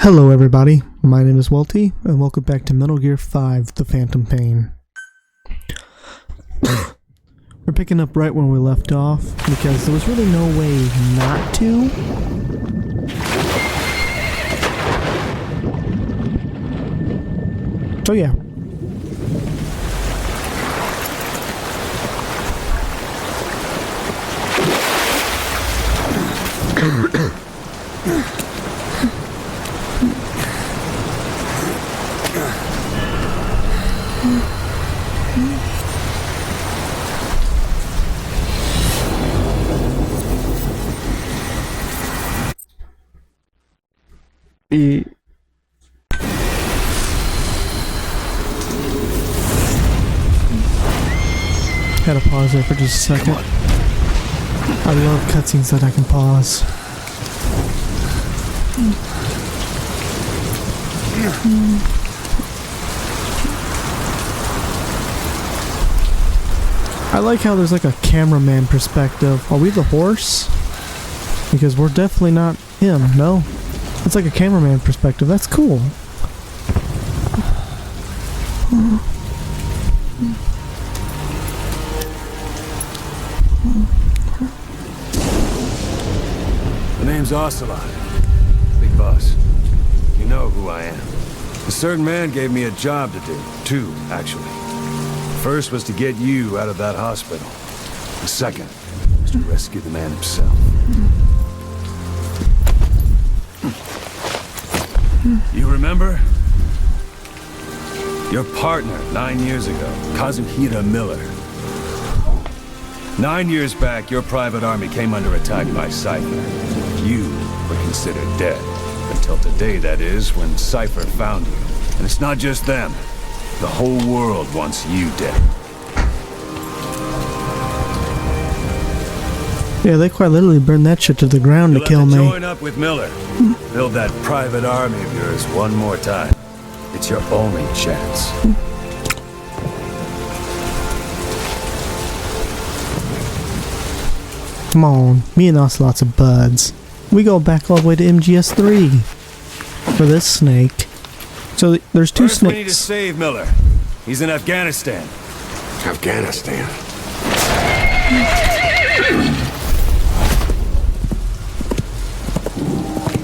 Hello everybody, my name is Welty, and welcome back to Metal Gear 5, The Phantom Pain. We're picking up right when we left off, because there was really no way not to. So yeah. Gotta pause there for just a second. I love cutscenes that I can pause. I like how there's like a cameraman perspective. Are we the horse? Because we're definitely not him, no? It's like a cameraman perspective. That's cool. The name's Ocelot. Big boss. You know who I am. A certain man gave me a job to do. Two, actually. First was to get you out of that hospital. The second was to rescue the man himself. You remember? Your partner 9 years ago, Kazuhira Miller. 9 years back, your private army came under attack by Cypher. You were considered dead. Until today, that is, when Cypher found you. And it's not just them. The whole world wants you dead. Yeah, they quite literally burned that shit to the ground to kill me. Join up with Miller. Build that private army of yours one more time. It's your only chance. Come on, me and Ocelot's are buds. We go back all the way to MGS3 for this snake. So there's two First, we need to snakes. save Miller. He's in Afghanistan. Afghanistan.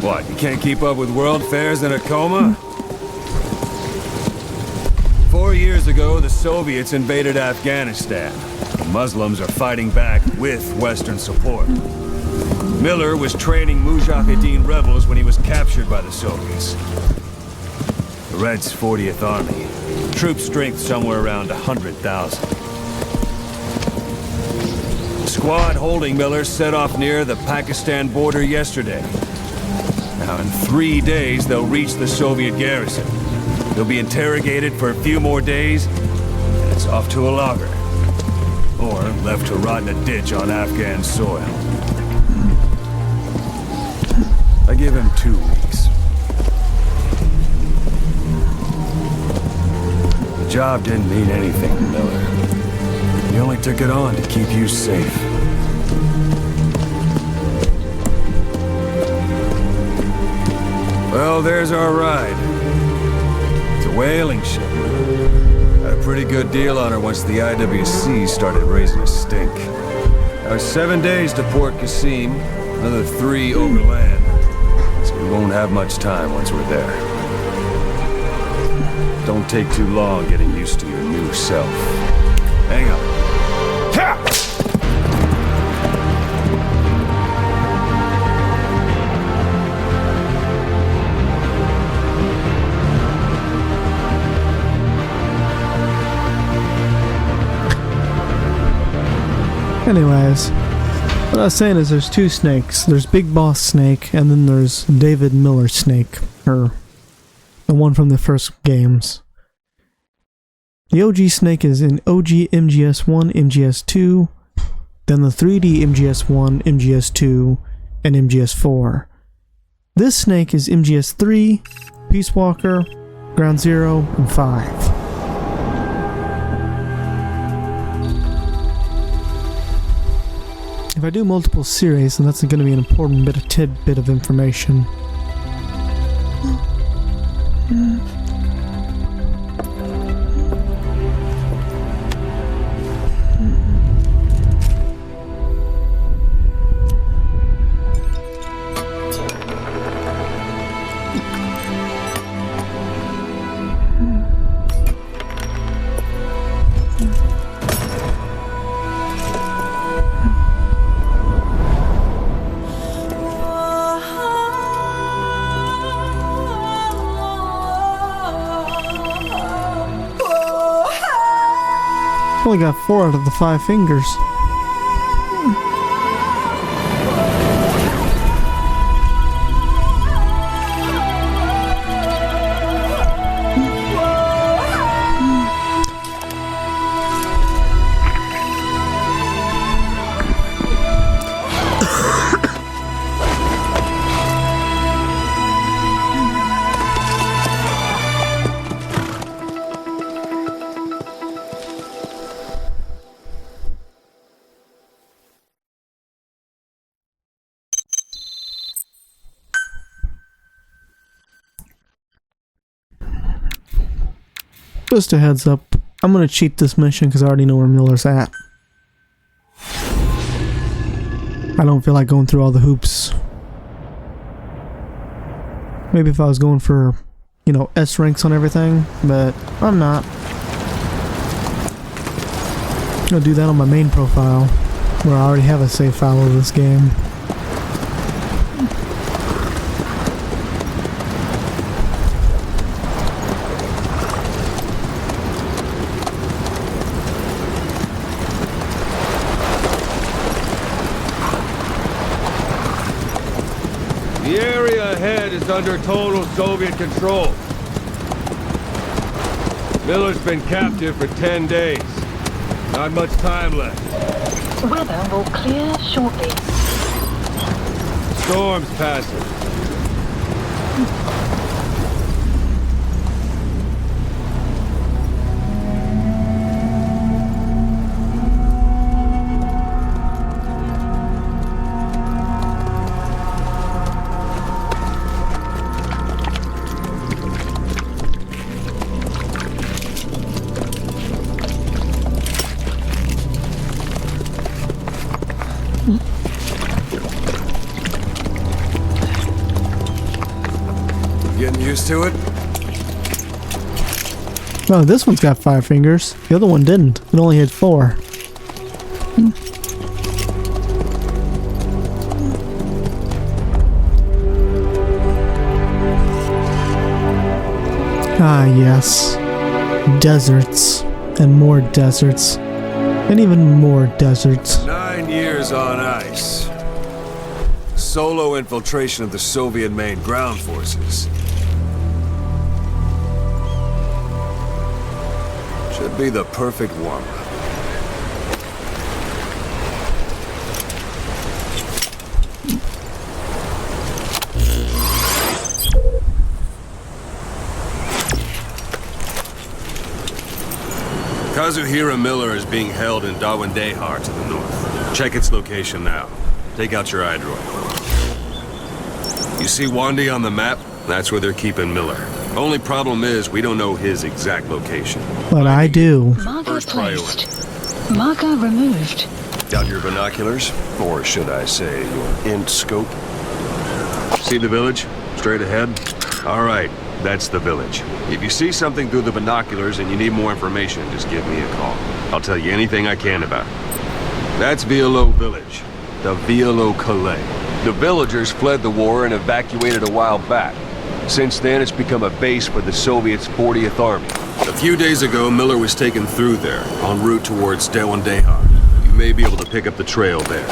What, you can't keep up with world fairs in a coma? 4 years ago, the Soviets invaded Afghanistan. The Muslims are fighting back with Western support. Miller was training Mujahideen rebels when he was captured by the Soviets. The Reds' 40th Army. Troop strength somewhere around 100,000. The squad holding Miller set off near the Pakistan border yesterday. Now, in 3 days, they'll reach the Soviet garrison. They'll be interrogated for a few more days, and it's off to a lager. Or left to rot in a ditch on Afghan soil. I give him 2 weeks. The job didn't mean anything to Miller. He only took it on to keep you safe. Well, there's our ride. It's a whaling ship. Had a pretty good deal on her once the IWC started raising a stink. Now 7 days to Port Qasim, another 3 overland. So we won't have much time once we're there. Don't take too long getting used to your new self. Hang on. Ha! Anyways, what I was saying is there's two snakes. There's Big Boss Snake, and then there's David Miller Snake, or the one from the first games. The OG Snake is in OG MGS1, MGS2, then the 3D MGS1, MGS2, and MGS4. This snake is MGS3, Peace Walker, Ground Zero, and 5. If I do multiple series, then that's going to be an important tidbit of information. Only got 4 out of the 5 fingers. Just a heads up, I'm gonna cheat this mission because I already know where Miller's at. I don't feel like going through all the hoops. Maybe if I was going for, you know, S ranks on everything, but I'm not. I'm gonna do that on my main profile, where I already have a save file of this game. The area ahead is under total Soviet control. Miller's been captive for 10 days. Not much time left. Weather will clear shortly. Storm's passing. Getting used to it? No, this one's got 5 fingers. The other one didn't. It only had 4. Ah, yes. Deserts. And more deserts. And even more deserts. 9 years on ice. Solo infiltration of the Soviet main ground forces. Should be the perfect warm-up. Kazuhira Miller is being held in Dawandehar to the north. Check its location now. Take out your iDroid. You see Wandi on the map? That's where they're keeping Miller. Only problem is we don't know his exact location. But I do. Marker First priority. placed. Marker removed. Got your binoculars? Or should I say your int scope? See the village? Straight ahead? Alright, that's the village. If you see something through the binoculars and you need more information, just give me a call. I'll tell you anything I can about it. That's Violo Village. The Violo Calais. The villagers fled the war and evacuated a while back. Since then, it's become a base for the Soviets' 40th Army. A few days ago, Miller was taken through there, en route towards Dawandehar. You may be able to pick up the trail there.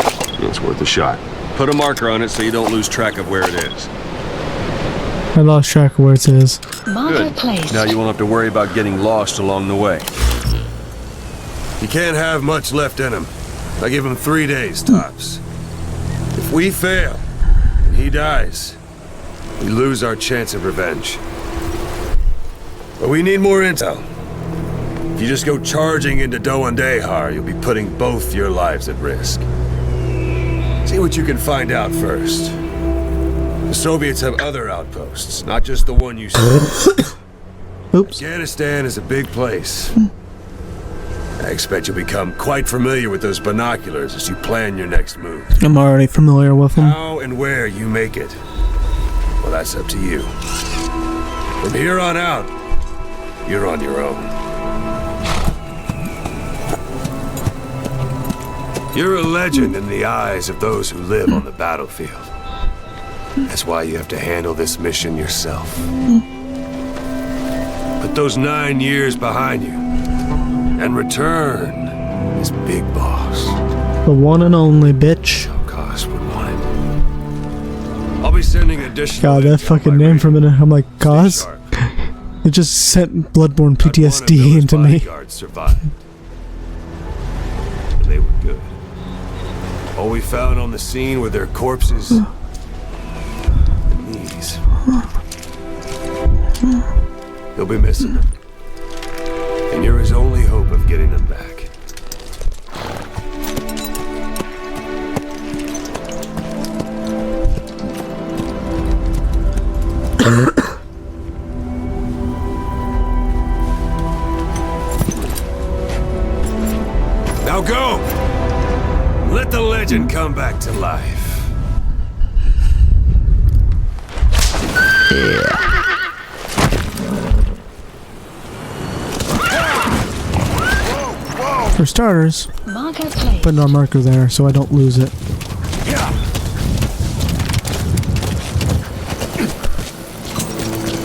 It's worth a shot. Put a marker on it so you don't lose track of where it is. I lost track of where it is. Marker Good. placed. Now you won't have to worry about getting lost along the way. He can't have much left in him. I give him 3 days, tops. If we fail, and he dies, we lose our chance of revenge. But we need more intel. If you just go charging into Dawandehar, you'll be putting both your lives at risk. See what you can find out first. The Soviets have other outposts, not just the one you see. Oops. Afghanistan is a big place. I expect you'll become quite familiar with those binoculars as you plan your next move. I'm already familiar with them. How and where you make it, well, that's up to you. From here on out, you're on your own. You're a legend in the eyes of those who live on the battlefield. That's why you have to handle this mission yourself. Put those 9 years behind you, and return as Big Boss. The one and only bitch. Cost would want it. I'll be sending additional. God, that fucking name for a minute. I'm like, Cause? It just sent Bloodborne PTSD into me. Survived. And they were good. All we found on the scene were their corpses and knees. You'll be missing them. And you're his only hope of getting them back. Now go! Let the legend come back to life. For starters, Marker placed. putting our marker there so I don't lose it.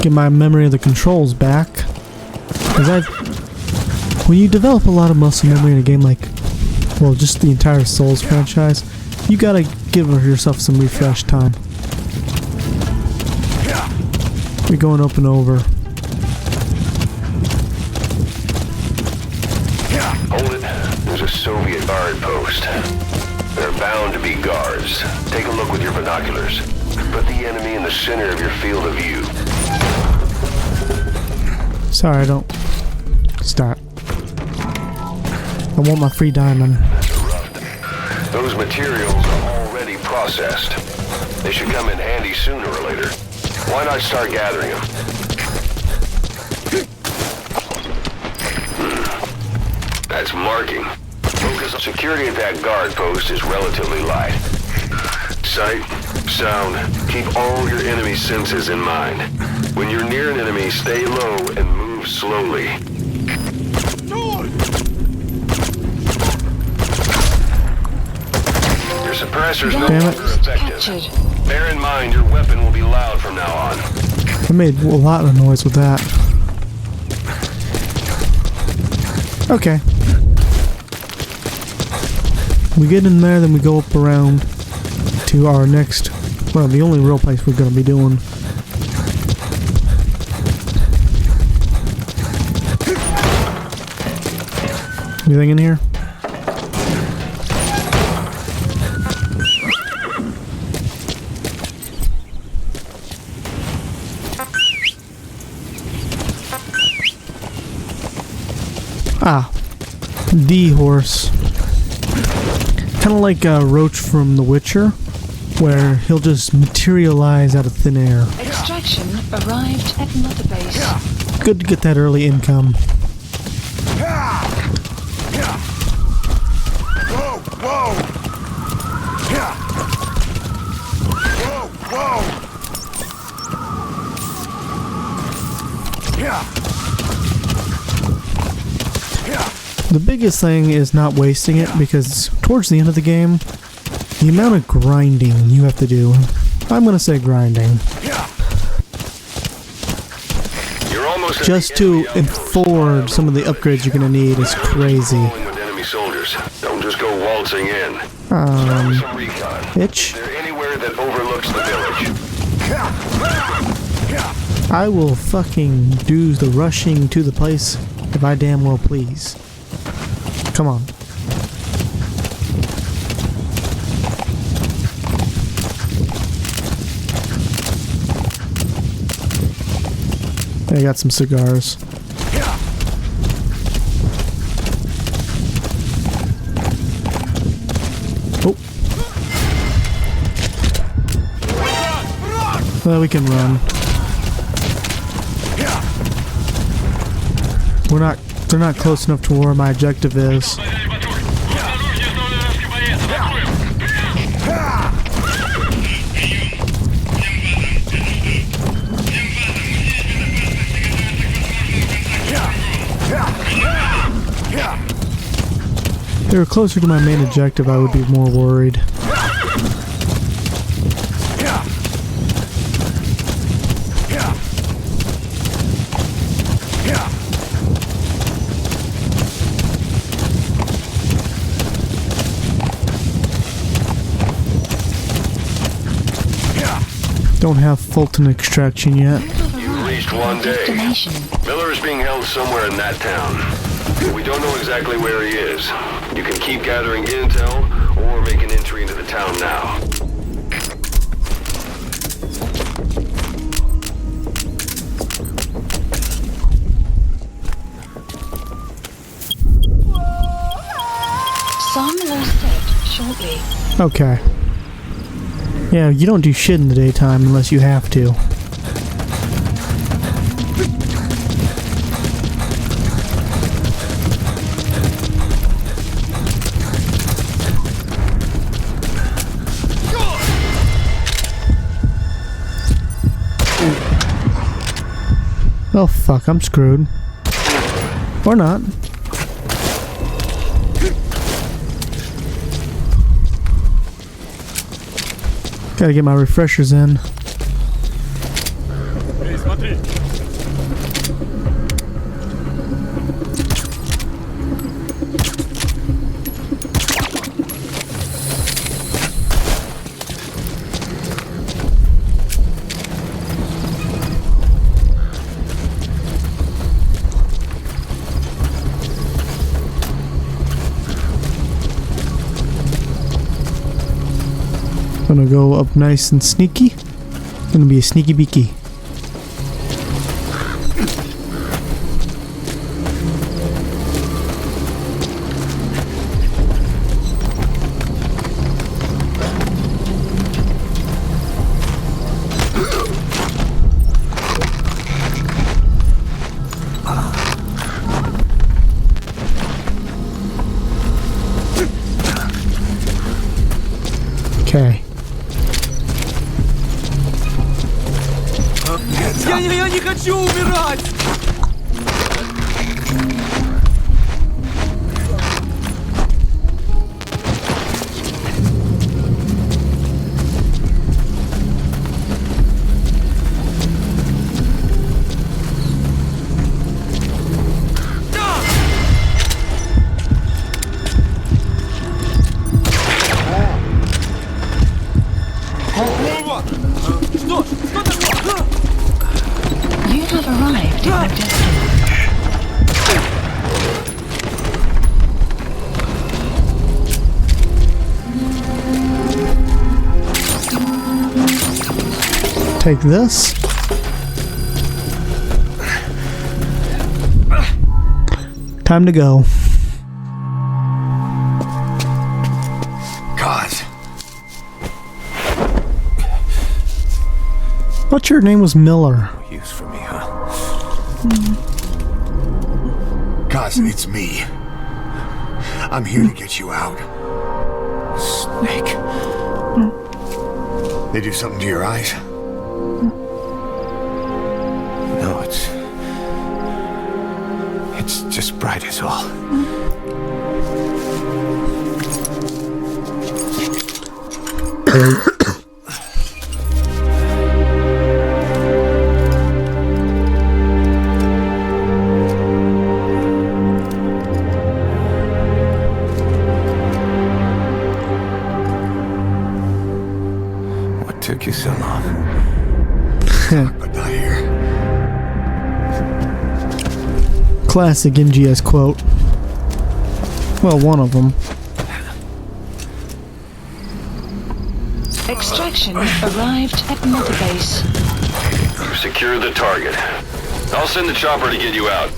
Get my memory of the controls back. Because when you develop a lot of muscle memory in a game like, well, just the entire Souls franchise, you gotta give yourself some refresh time. We're going up and over. Hold it. There's a Soviet guard post. There are bound to be guards. Take a look with your binoculars. Put the enemy in the center of your field of view. Sorry, I don't. Stop. I want my free diamond. Those materials are already processed. They should come in handy sooner or later. Why not start gathering them? That's marking. Focus on security at that guard post is relatively light. Sight, sound, keep all your enemy senses in mind. When you're near an enemy, stay low and move slowly. Your suppressor's no Damn it. longer effective. Captured. Bear in mind your weapon will be loud from now on. I made a lot of noise with that. Okay. We get in there, then we go up around to our next, well, the only real place we're gonna be doing. Anything in here? Ah, D-horse. Kind of like Roach from The Witcher, where he'll just materialize out of thin air. Extraction arrived at Mother Base. Good to get that early income. The biggest thing is not wasting it, because towards the end of the game, the amount of grinding you have to do, I'm gonna say grinding, You're almost at just the to enemy outpost. afford some of the upgrades you're gonna need is crazy. Following with enemy soldiers. Don't just go waltzing in. Some recon. Bitch, They're anywhere that overlooks the village. I will fucking do the rushing to the place if I damn well please. Come on. I got some cigars. Oh. Well, we can run. They're not close enough to where my objective is. If they were closer to my main objective, I would be more worried. Don't have Fulton extraction yet. You've reached one day. Miller is being held somewhere in that town. We don't know exactly where he is. You can keep gathering intel or make an entry into the town now. Some will set shortly. Okay. Yeah, you don't do shit in the daytime unless you have to. Oh fuck, I'm screwed. Or not. Gotta get my refreshers in. Gonna go up nice and sneaky. Gonna be a sneaky beaky. Okay. Я не хочу умирать! You have arrived at your destination. Take this. Time to go. God. What's your name was Miller? No use for me, huh? Cause it's me. I'm here to get you out. Snake. They do something to your eyes? No, it's just bright is all. What took you so long? But not here. Classic MGS quote. Well, one of them. Extraction arrived at Mother Base. Secure the target. I'll send the chopper to get you out.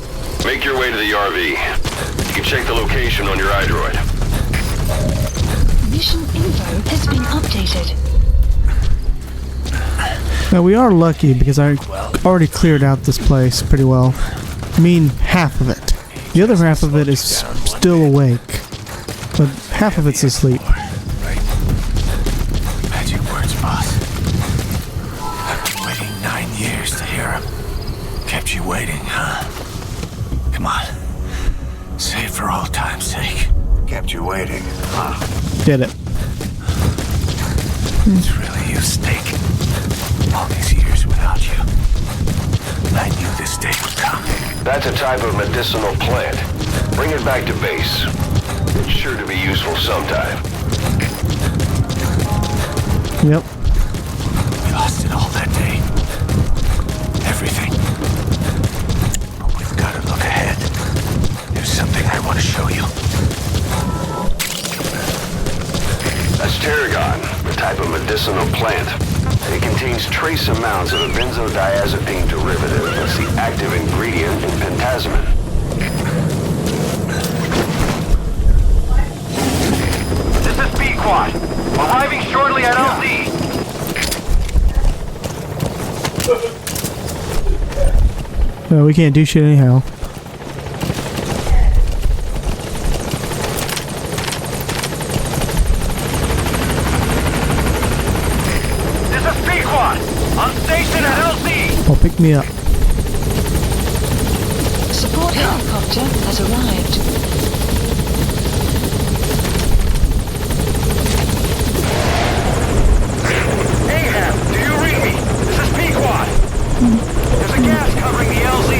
Make your way to the RV. You can check the location on your iDroid. Mission info has been updated. Now we are lucky because I already cleared out this place pretty well. I mean, half of it. The other half of it is still awake, but half of it's asleep. Right. Magic words, boss. I've been waiting 9 years to hear them. Kept you waiting, huh? Come on. Say it for old time's sake. Kept you waiting, huh? Did it. It's really you, Snake. All these years without you. I knew this day would come. That's a type of medicinal plant. Bring it back to base. It's sure to be useful sometime. Yep. We lost it all that day. Everything. But we've got to look ahead. There's something I want to show you. That's tarragon, a type of medicinal plant. It contains trace amounts of a benzodiazepine derivative that's the active ingredient in pentazimine. This is B-Quad. Arriving shortly at LZ. No, we can't do shit anyhow. Oh, pick me up. Support helicopter has arrived. Ahab, do you read me? This is Pequod. There's a gas covering the LZ.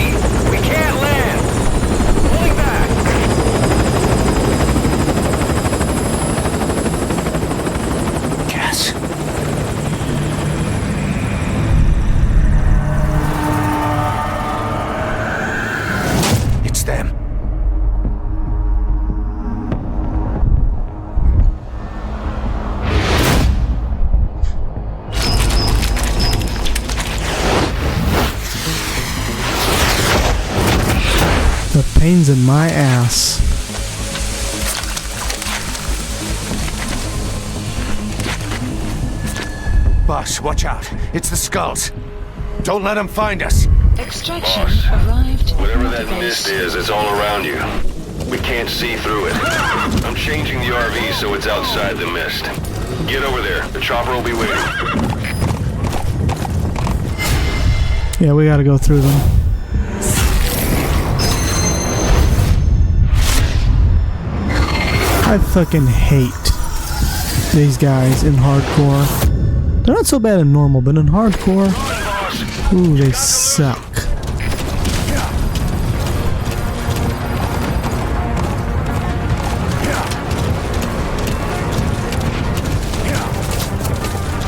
We can't land. Pulling back. Gas. It's them. The pain's in my ass. Boss, watch out. It's the skulls. Don't let them find us. Extraction Boss, arrived. Whatever at that the mist base. is, it's all around you. We can't see through it. I'm changing the RV so it's outside the mist. Get over there. The chopper will be waiting. Yeah, we gotta go through them. I fucking hate these guys in hardcore. They're not so bad in normal, but in hardcore, ooh, they suck.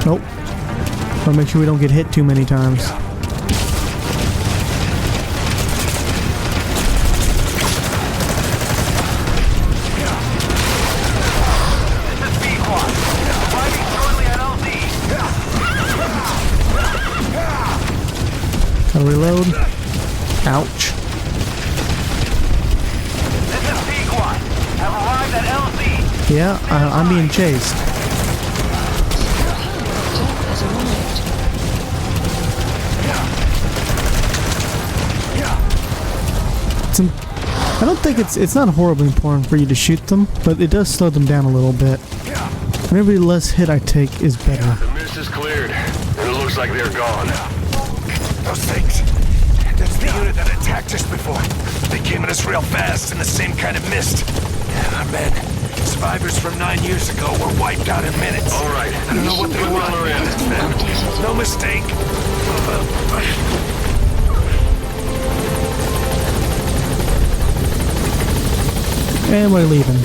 Nope. I'll make sure we don't get hit too many times. I'll reload. Ouch. This is Pequod. Have arrived at LZ. Yeah, I'm being chased. Helicopter has arrived. I don't think it's not horribly important for you to shoot them, but it does slow them down a little bit. And every less hit I take is better. The mist is cleared, and it looks like they're gone. Those things. That's the unit that attacked us before. They came at us real fast in the same kind of mist. Our men, survivors from 9 years ago, were wiped out in minutes. All right. I don't know what they want. No mistake. And we're leaving.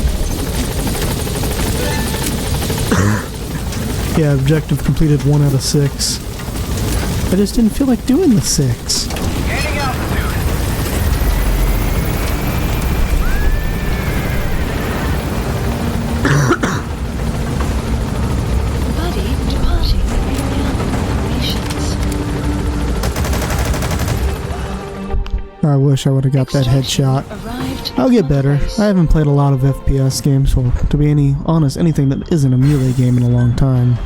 Yeah, objective completed 1 out of 6. I just didn't feel like doing the 6. Gaining altitude. Buddy departing operations. I wish I would have got that headshot. Arrived. I'll get better. I haven't played a lot of FPS games, or to be honest, anything that isn't a melee game in a long time.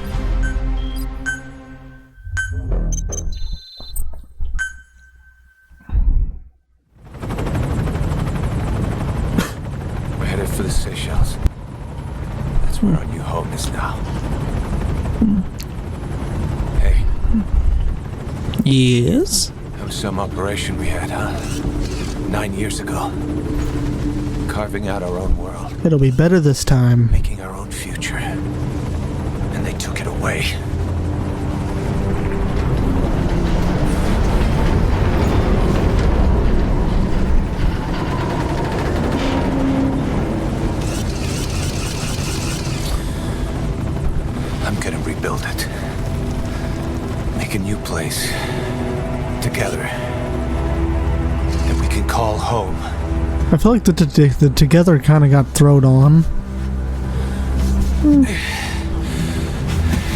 Seychelles. That's where our new home is now. Hey, Yes? that was some operation we had, huh? 9 years ago. Carving out our own world, It'll be better this time. making our own future. And they took it away. I'm gonna rebuild it. Make a new place. Together. That we can call home. I feel like the together kind of got thrown on.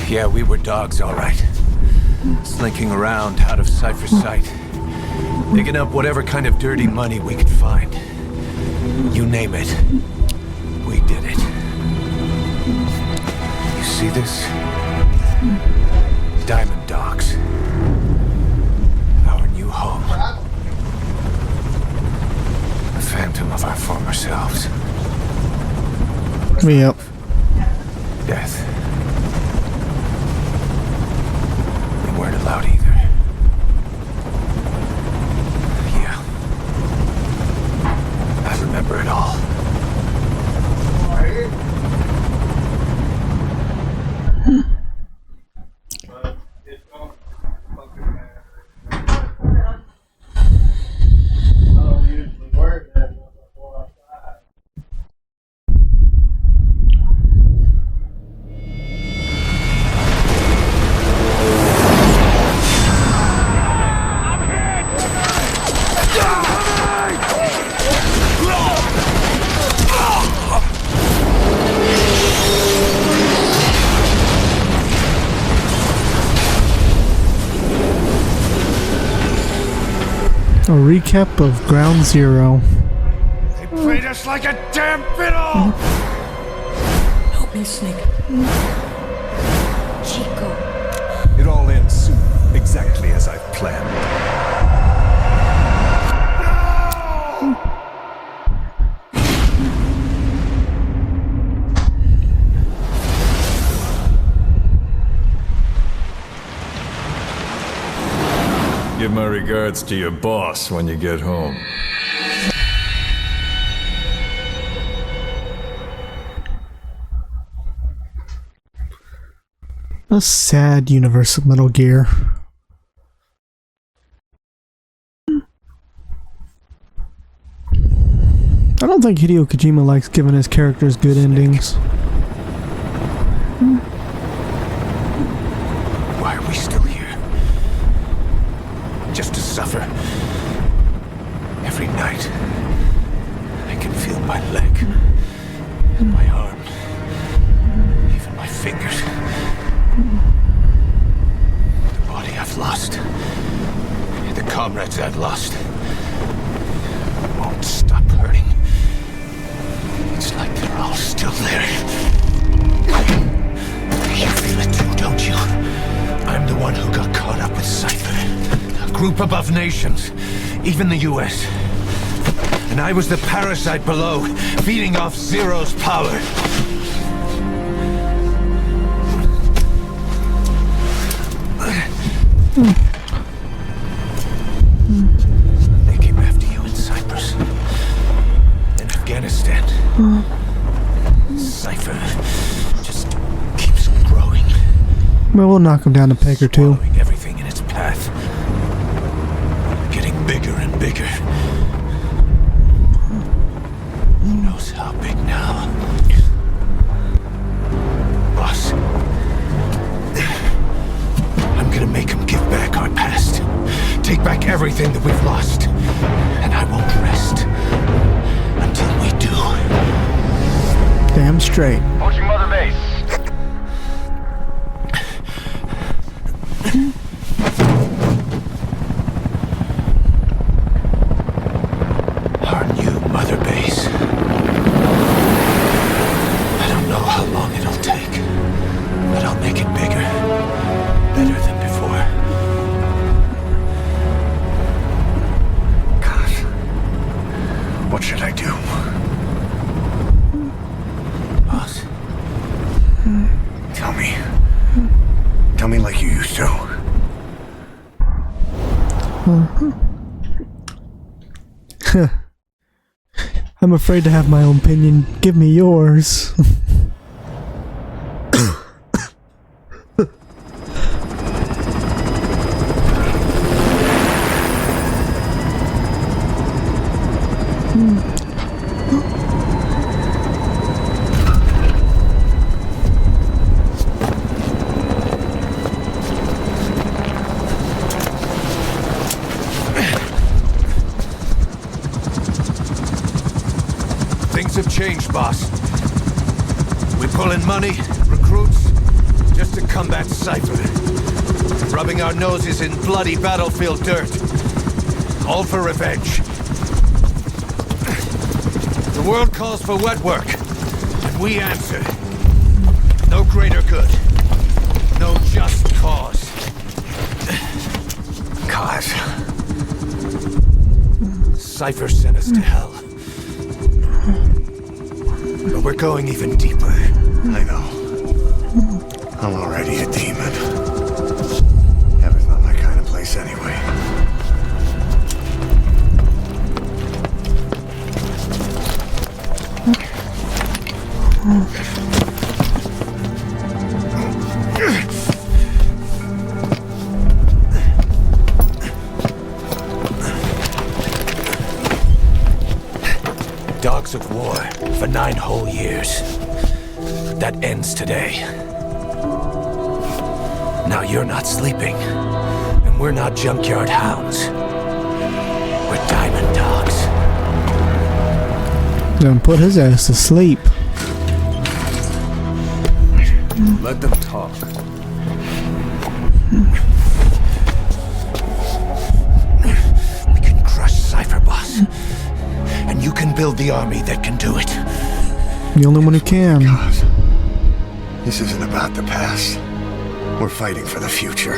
Yeah, we were dogs, all right. Slinking around out of Cypher's sight. Digging up whatever kind of dirty money we could find. You name it. We did it. You see this? Diamond Dogs. Our new home. The phantom of our former selves. Yep. Death. We weren't allowed either. Yeah. I remember it all. A recap of Ground Zero. They played us like a damn fiddle! Help me, Snake. Chico. It all ends soon, exactly as I've planned. Give my regards to your boss when you get home. A sad universe of Metal Gear. I don't think Hideo Kojima likes giving his characters good endings. Why are we still here? Just to suffer. Every night, I can feel my leg, my arm, even my fingers. The body I've lost, the comrades I've lost, won't stop hurting. It's like they're all still there. You feel it too, don't you? I'm the one who got caught up with Cypher. A group above nations, even the US. And I was the parasite below, feeding off Zero's power. They came after you in Cyprus. In Afghanistan. Cypher just keeps growing. Well, we'll knock him down a peg or two. Swallowing everything in its path. Getting bigger and bigger. Who knows how big now? Boss. I'm gonna make him give back our past. Take back everything that we've lost. And I won't rest until we do. Damn straight. Approaching Mother Base. Our new Mother Base. I don't know how long it'll take, but I'll make it bigger. Better than before. God. What should I do? I'm afraid to have my own opinion. Give me yours. Things have changed, boss. We pull in money, recruits, just to combat Cypher. Rubbing our noses in bloody battlefield dirt. All for revenge. The world calls for wet work, and we answer. No greater good. No just cause. Cause. Cypher sent us to hell. But we're going even deeper. I know. I'm already a demon. Heaven's not my kind of place anyway. Dogs of war for 9 whole years. That ends today. Now you're not sleeping, and we're not junkyard hounds. We're diamond dogs. Then put his ass to sleep. Let them talk. We can crush Cypher, boss. And you can build the army that can do it. The only one who can. Cause this isn't about the past. We're fighting for the future.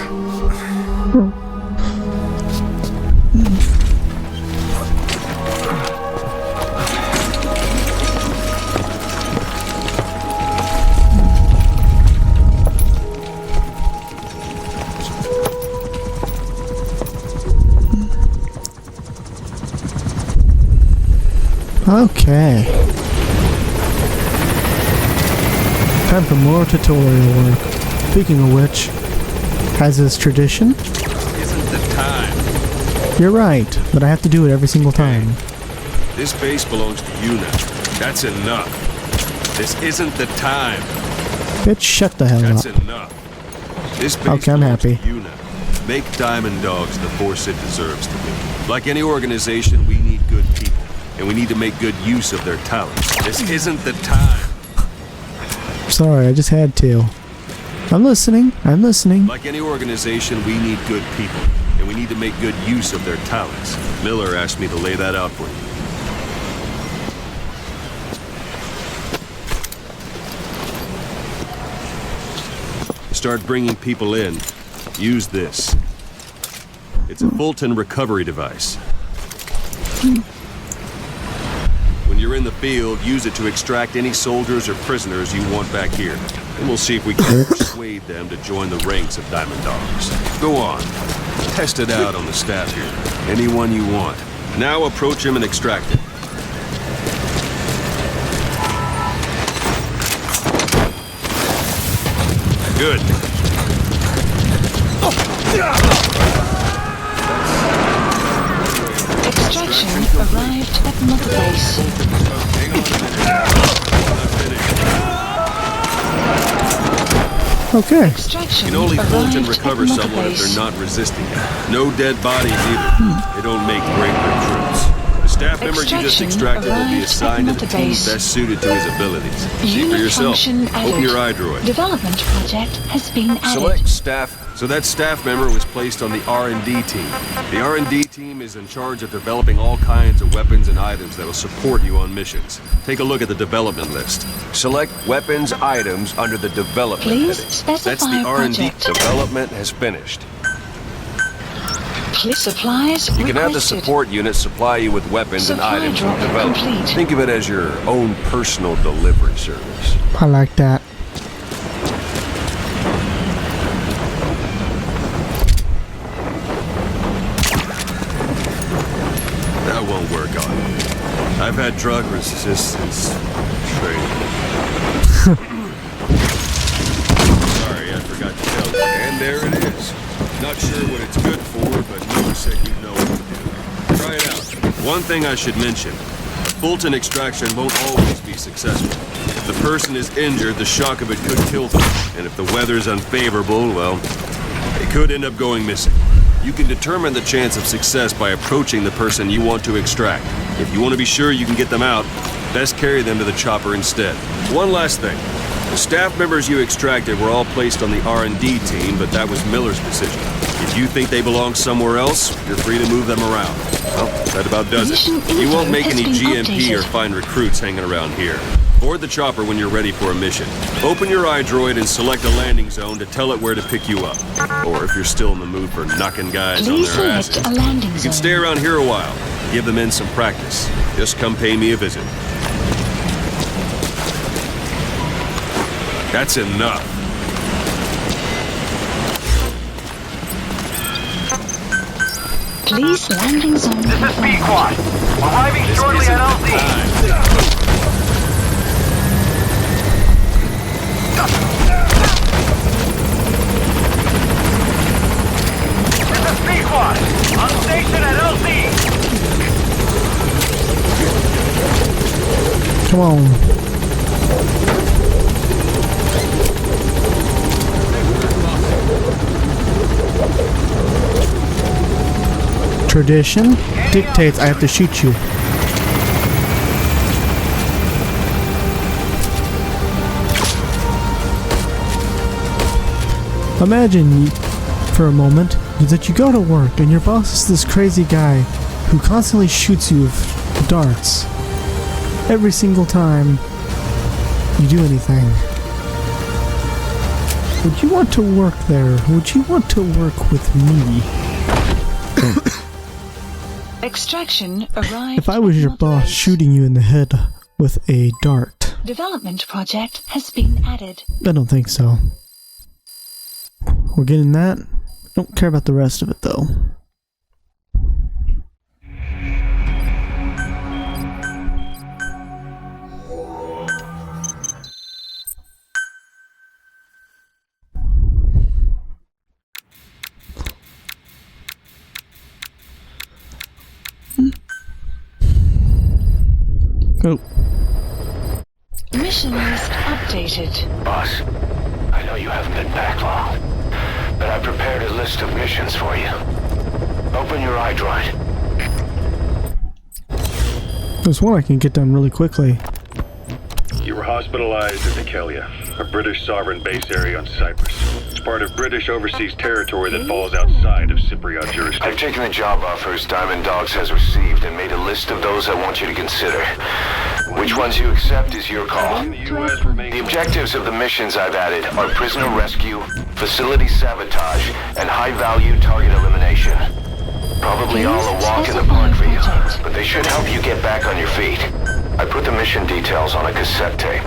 Okay. Time for more tutorial work. Speaking of which, as is tradition, Isn't the time. you're right, but I have to do it every single time. This base belongs to you now. That's enough. This isn't the time. Bitch, shut the hell That's up. enough. This base Okay, I'm belongs happy. to you now. Make Diamond Dogs the force it deserves to be. Like any organization, we need good people. And we need to make good use of their talents. This isn't the time. Sorry, I just had to. I'm listening. I'm listening. Like any organization, we need good people. And we need to make good use of their talents. Miller asked me to lay that out for you. Start bringing people in. Use this. It's a Fulton recovery device. When you're in the field, use it to extract any soldiers or prisoners you want back here. And we'll see if we can persuade them to join the ranks of Diamond Dogs. Go on. Test it out on the staff here. Anyone you want. Now approach him and extract him. Good. Extraction arrived at Mother Base. Okay. Extraction You can only arrived Fulton at recover Mother someone if Base. they're not resisting it. No dead bodies either. They don't make great recruits. The staff member you just Extraction extracted will be arrived assigned to at the Mother team Base. best suited to his abilities. See for Unit yourself. function Open added. your iDroid. Development project has been added. Select staff. So that staff member was placed on the R&D team. The R&D team is in charge of developing all kinds of weapons and items that will support you on missions. Take a look at the development list. Select weapons items under the development Please heading. specify That's the R&D. project. Development has finished. Please supplies You can have the requested. support unit supply you with weapons and Supply items drop from development. complete. Think of it as your own personal delivery service. I like that. won't work on me. I've had drug resistance training. Sorry, I forgot to tell you. And there it is. Not sure what it's good for, but Miller said you know what to do. Try it out. One thing I should mention. Fulton extraction won't always be successful. If the person is injured, the shock of it could kill them. And if the weather's unfavorable, well, they could end up going missing. You can determine the chance of success by approaching the person you want to extract. If you want to be sure you can get them out, best carry them to the chopper instead. One last thing. The staff members you extracted were all placed on the R&D team, but that was Miller's decision. If you think they belong somewhere else, you're free to move them around. Well, that about does it. You won't make any GMP or find recruits hanging around here. Board the chopper when you're ready for a mission. Open your iDroid and select a landing zone to tell it where to pick you up. Or if you're still in the mood for knocking guys on their asses, you can stay around here a while. Give the men some practice. Just come pay me a visit. That's enough. Please landing zone. This is B-Quad. Arriving shortly at LZ. This is B-Quad. On station at LZ. Come on. Tradition dictates I have to shoot you. Imagine for a moment that you go to work and your boss is this crazy guy who constantly shoots you with darts every single time you do anything. Would you want to work there? Would you want to work with me? Extraction arrived. If I was your boss shooting you in the head with a dart. Development project has been added. I don't think so. We're getting that. Don't care about the rest of it though. Oh. Mission list updated. Boss, I know you haven't been back long, but I prepared a list of missions for you. Open your iDroid. There's one I can get done really quickly. You were hospitalized at Nikelia, a British sovereign base area on Cyprus. It's part of British overseas territory that falls outside of Cypriot jurisdiction. I've taken the job offers Diamond Dogs has received and made a list of those I want you to consider. Which ones you accept is your call. The objectives of the missions I've added are prisoner rescue, facility sabotage, and high-value target elimination. Probably all a walk in the park for you, but they should help you get back on your feet. I put the mission details on a cassette tape.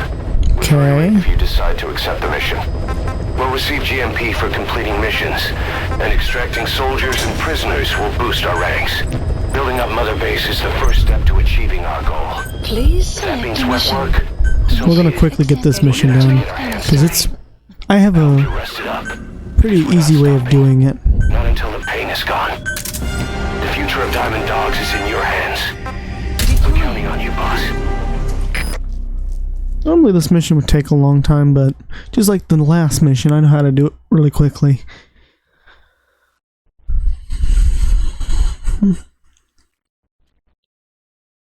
Okay. If you decide to accept the mission. We'll receive GMP for completing missions, and extracting soldiers and prisoners will boost our ranks. Building up Mother Base is the first step to achieving our goal. Please That select means a wet mission. work. We're gonna quickly get this mission done because I have a Rest it up. pretty easy way of doing it. Not until the pain is gone. The future of Diamond Dogs is in your hands. I'm counting on you, boss. Normally this mission would take a long time, but just like the last mission, I know how to do it really quickly.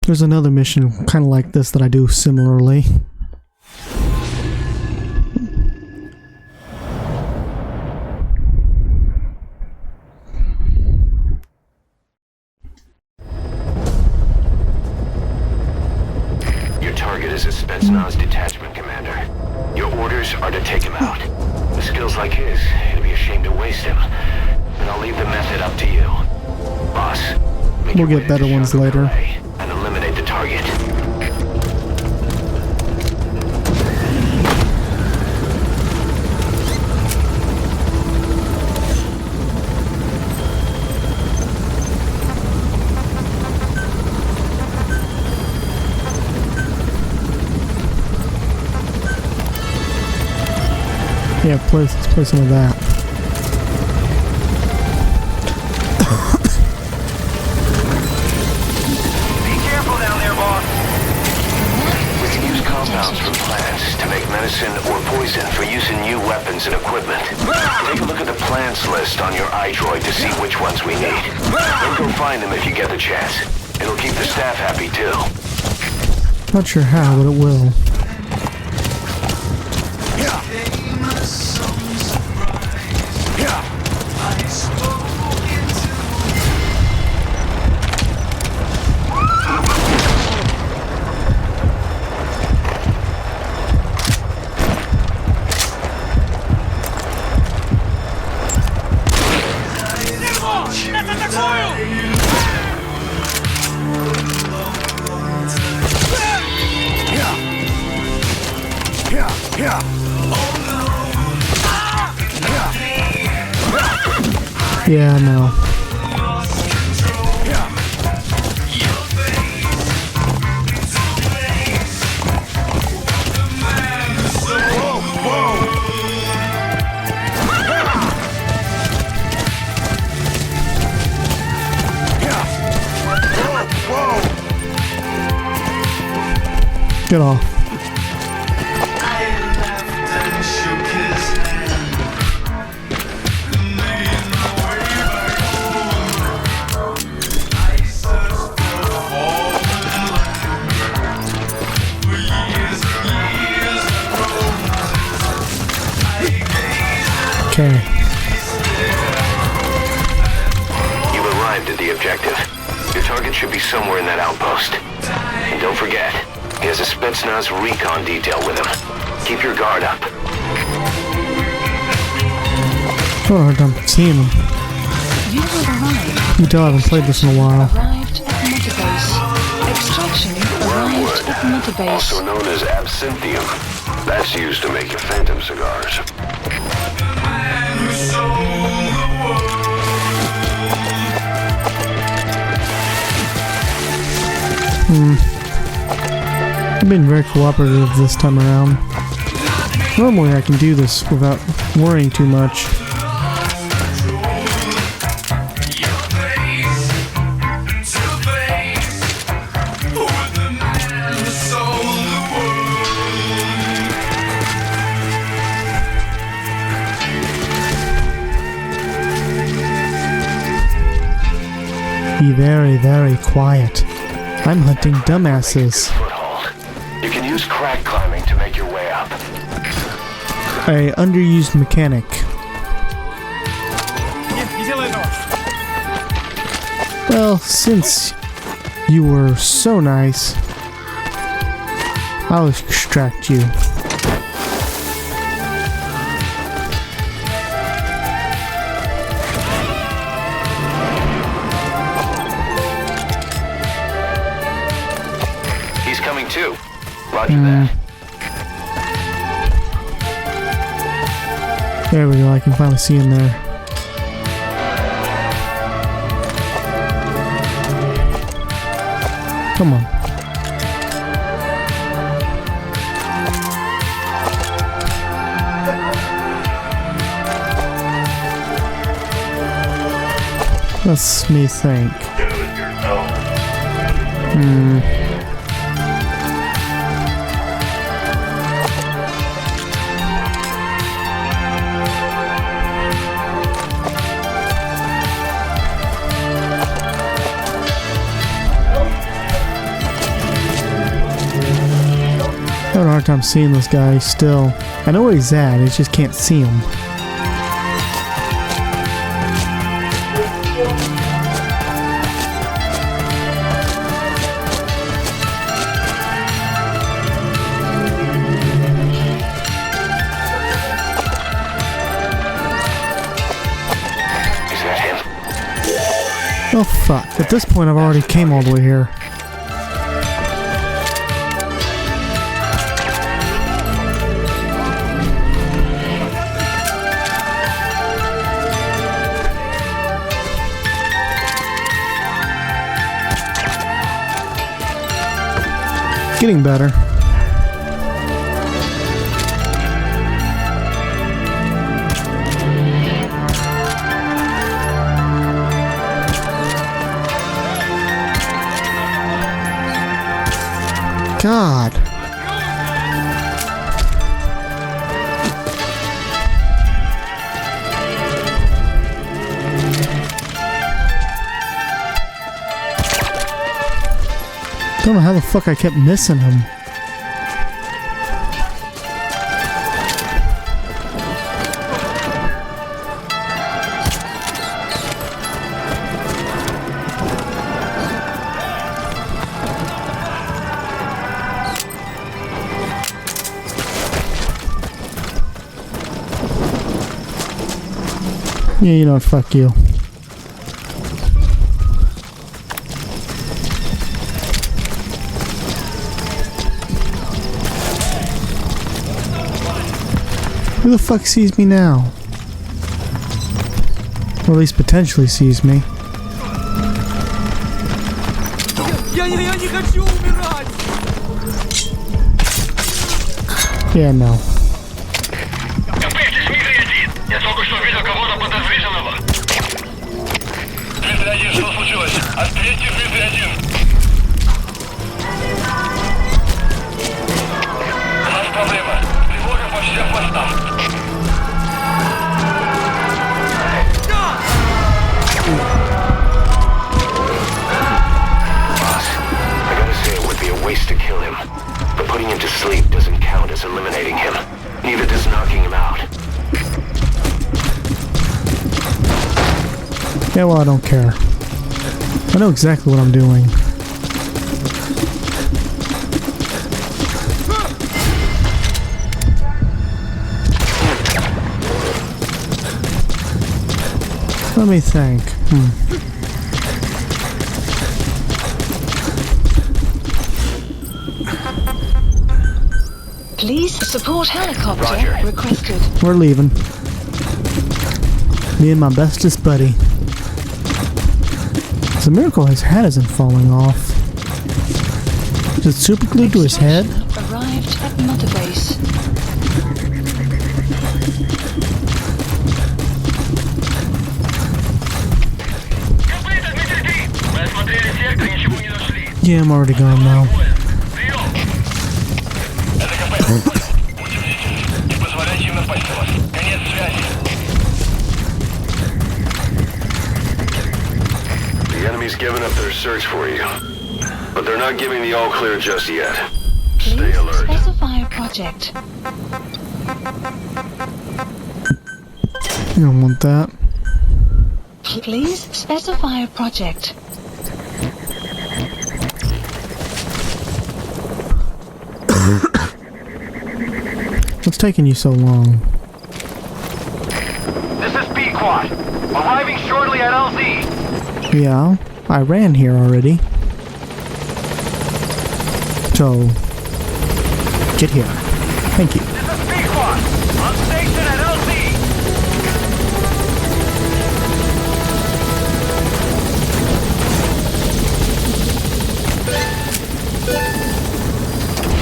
There's another mission kind of like this that I do similarly. Your target is a Spetsnaz detachment commander. Your orders are to take him out. With skills like his, it'd be a shame to waste him. And I'll leave the method up to you. Boss, make We'll your get way to better ones Chateau later. Calais and eliminate the target. Yeah, let's play some of that. Be careful down there, boss. We can use compounds from plants to make medicine or poison for use in new weapons and equipment. Take a look at the plants list on your iDroid to see which ones we need. Then go find them if you get the chance. It'll keep the staff happy too. Not sure how, but it will. Yeah, no. Get off. Okay. You've arrived at the objective. Your target should be somewhere in that outpost. And don't forget, he has a Spetsnaz recon detail with him. Keep your guard up. Oh, hard time seeing them. You have arrived. You can tell I haven't played this in a while. Arrived at Motorbase. Extraction arrived at Motorbase. Also known as absinthium. That's used to make your phantom cigars. I've been very cooperative this time around. Normally I can do this without worrying too much. Be very, very quiet. I'm hunting dumbasses. Foothold. You can use crack climbing to make your way up. A underused mechanic. Well, since you were so nice, I'll extract you. He's coming too. Roger that. There we go, I can finally see him there. Come on. Let's me think. I have a hard time seeing this guy still. I know where he's at, I just can't see him. Is that him? Oh fuck, at this point I've already came all the way here. Getting better. God. Don't know how the fuck I kept missing him. Yeah, you know what, fuck you. Who the fuck sees me now? Or at least potentially sees me. Я не хочу умирать! Yeah, no. Я только что видел кого-то подозрительного. 301, что случилось? Ответьте, 301. У нас проблема. Тревога по всем постам. Boss, I gotta say it would be a waste to kill him. But putting him to sleep doesn't count as eliminating him. Neither does knocking him out. Yeah, well, I don't care. I know exactly what I'm doing. Let me think. Please support helicopter Roger. requested. We're leaving. Me and my bestest buddy. It's a miracle his hat isn't falling off. Is it super glued to his head? Arrived at Mother Base. Мы осмотрели сектор, ничего не нашли. Yeah, I'm already gone now. Прием! Это КП. Будьте бдительны. Не позволяйте им напасть на вас. Конец связи. The enemy's given up their search for you. But they're not giving the all clear just yet. Stay Please alert. specify a project. You don't want that. Please specify a project. What's taking you so long? This is B-Quad. Arriving shortly at LZ. Yeah, I ran here already. So, get here. Thank you. This is B-Quad. On station at LZ.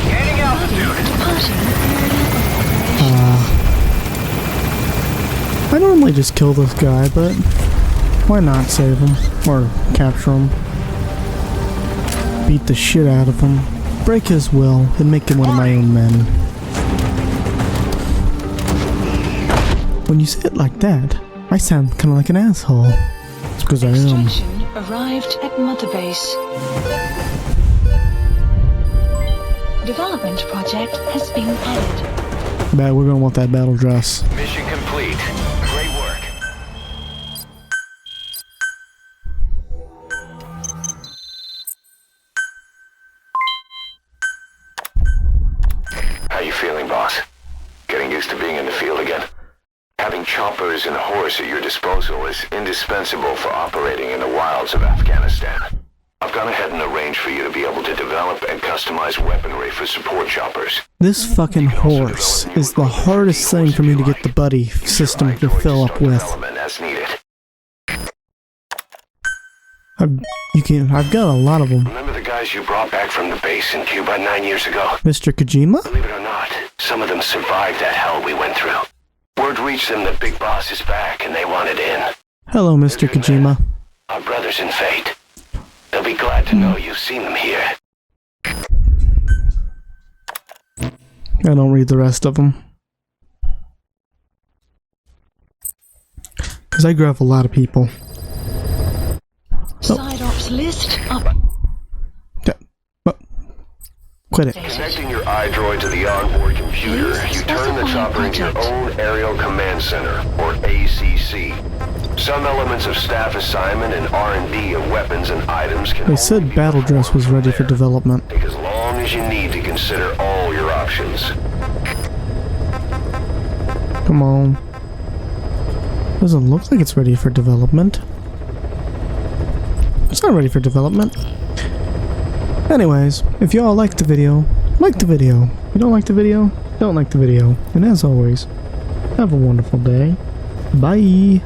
Gaining altitude. I normally just kill this guy, but why not save him? Or capture him? Beat the shit out of him. Break his will and make him one of my own men. When you say it like that, I sound kind of like an asshole. It's because I am. Extraction arrived at Mother Base. Development project has been added. Bad, we're gonna want that battle dress. Mission complete. Great work. How you feeling, boss? Getting used to being in the field again? Having choppers and horse at your disposal is indispensable for operating in the wilds of Afghanistan. I've gone ahead and arranged for you to be able to develop and customize weaponry for support choppers. This fucking horse is the hardest thing for me to get the buddy system to fill up with. As needed. I've got a lot of them. Remember the guys you brought back from the base in Cuba 9 years ago? Mr. Kojima? Believe it or not, some of them survived that hell we went through. Word reached them that Big Boss is back and they wanted in. Hello, Mr. Kojima. Our brothers in fate. They'll be glad to know you've seen them here. I don't read the rest of them. Because I grab a lot of people. Side ops list up. Quit it. Connecting your iDroid to the onboard computer, you turn the chopper into your own Aerial Command Center, or ACC. Some elements of staff assignment and R&D of weapons and items can They said battle dress was ready for development. take as long as you need to consider all your options. Come on. Doesn't look like it's ready for development. It's not ready for development. Anyways, if y'all liked the video, like the video. If you don't like the video, don't like the video. And as always, have a wonderful day. Bye!